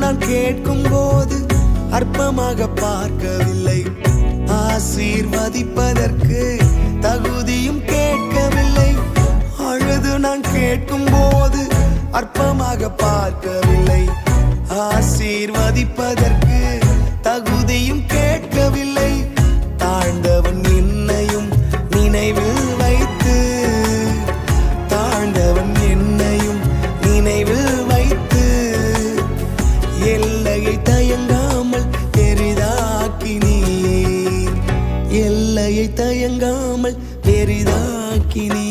நான் கேட்கும் போது அற்பமாக பார்க்கவில்லை, ஆசீர்வதிப்பதற்கு தகுதியும் கேட்கவில்லை. அழுது நான் கேட்கும் போது அற்பமாக பார்க்கவில்லை, ஆசீர்வதிப்பதற்கு தகுதியும் கேட்கவில்லை. தாழ்ந்தவன் என்னையும் நினைவில் வைத்து, தாழ்ந்தவன் என்னையும் நினைவில் வைத்து, எல்லையை தயங்காமல் பெரிதாக்கினீர், எல்லையை தயங்காமல் பெரிதாக்கினீர்.